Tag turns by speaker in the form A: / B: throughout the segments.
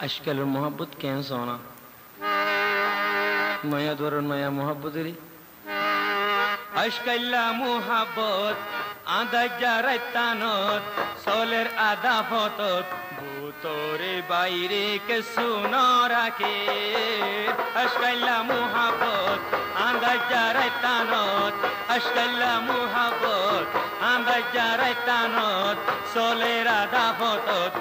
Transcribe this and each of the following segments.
A: আজকালের মোহাব্বত কেন সোনা নয়া ধরন নয়া মোহাব্বতেরই আজকাল্লা মোহাব্বত আদা জারাইতানত সোলের আদা ফতত ভূতরে বাইরে কে শুনো রাখে আজকাল্লা মোহাব্বত আদা জারাইতানত আজকাল্লা মোহাব্বত আদা জারাইতানত সোলের আদা ফতত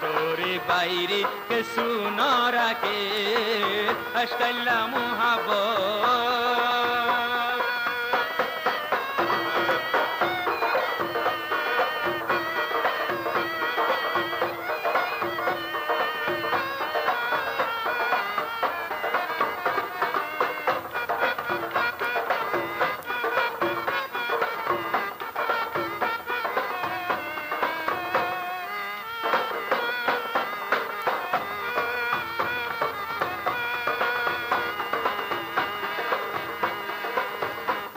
A: তোরে বাইরে কে শুনো রাখে আজকাল্লা মোহাব্বত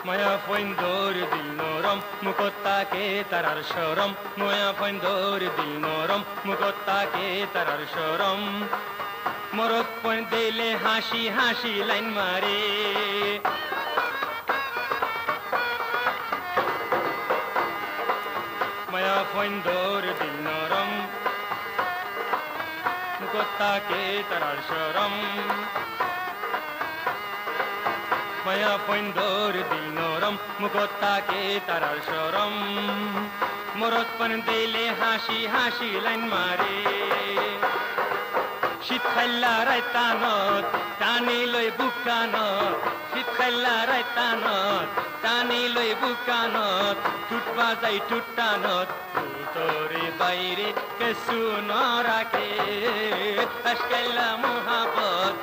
A: মায়া ফইন্দর দিল নরম মুকত্তাকে তারার শরম মায়া ফইন্দর দিল নরম মুকত্তাকে তারার শরম মরদ পয়েন দিলে হাসি হাসি লাইন মারে মায়া ফইন্দর দিল নরম মুকত্তাকে তারার শরম মায়া ফইন্দর দিল নরম মুকত্তাকে তারার শরম মরদ পন দিলে হাসি হাসি লাইন মারে শীত খাইলা রাইতানত টানি লই বুকানত শীত খাইলা রাইতানত টানি লই বুকানত টুট বাজাই টুটানত তোরে বাইরে কে শুনো রাখে আজকাল্লা মোহাব্বত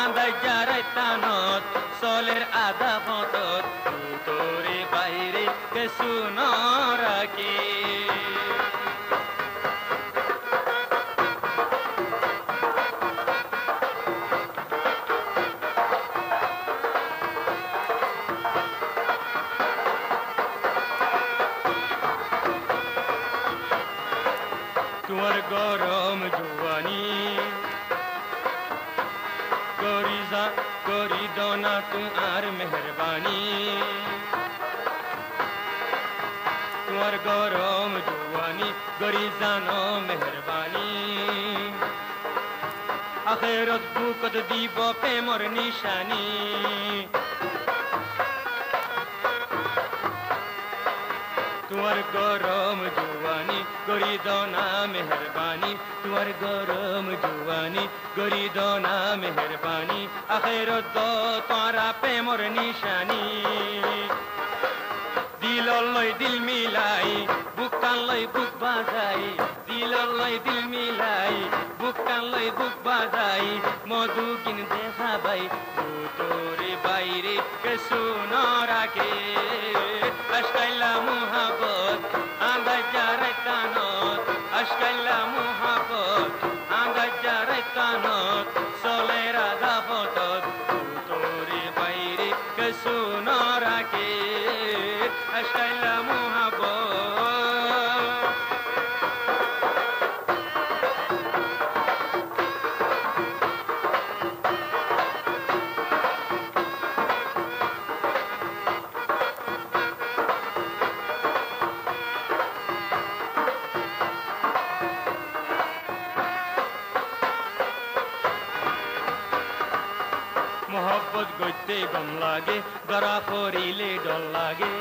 A: আদা জারাইতানত সোলের আদা ফতত তোরে বাইরে কে শুনো রাখে তোমার গরম জুয়ানি করি দোনা তোমার মেহরবানি তোমার গরম জুয়ানি গরি জানো মেহরবানি আখেরত বুকত দিব প্রেমর নিশানি তোমার গরম জুয়ানি গরি দোনা মেহরবানি তোমার গরম জুয়ানি গরি দোনা মেহরবানি আখেরত দো তোরা প্রেমর নিশানি দিল লই দিল মিলাই বুক টান লই বুক বাজাই দিল লই দিল মিলাই বুক টান লই বুক বাজাই মধু কিন দেখা বাই তোরে বাইরে কে শুনো রাখে আজকাল্লা মোহাব্বত আদা জারাইতানত আজকাল্লা মোহাব্বত আদা জারাইতানত সোলের আদা ফতত তোরে বাইরে কে শুনো রাখে আজকাল্লা মোহাব্বত মোহব্বত গইতে গম লাগে ধরা পড়িলে ডর লাগে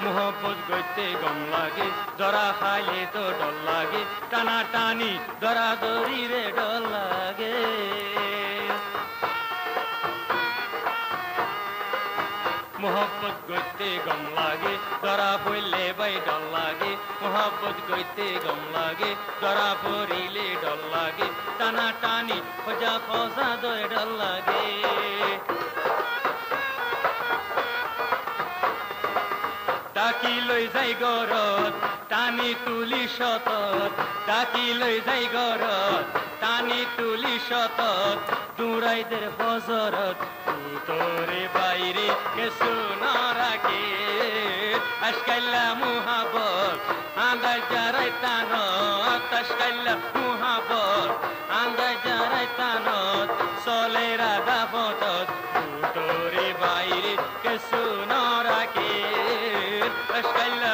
A: মোহব্বত গইতে গম লাগে ধরা খাইলে তো ডর লাগে টানা টানি ধরা ধরি রে ডর লাগে মোহব্বত গইতে গম লাগে ধরা পড়লে বাই ডর লাগে মোহব্বত গইতে গম লাগে ধরা পড়িলে ডর লাগে টানা টানি খোঁজা খোঁজা দয় ডর লাগে ডাকি লই যাই গরত টানি তুলি শতত ডাকি লই যাই গরত টানি তুলি শতত দুরাইদের ফজরত তোরে বাইরে কে শুনো রাখে আজকাল্লা মোহাব্বত আল্লাহ মুহাব্বত আন্দাজ জারাই তানত চলে রাধা পথত ভিতরে বাইরে কিছু নরাকে আশকাল্লা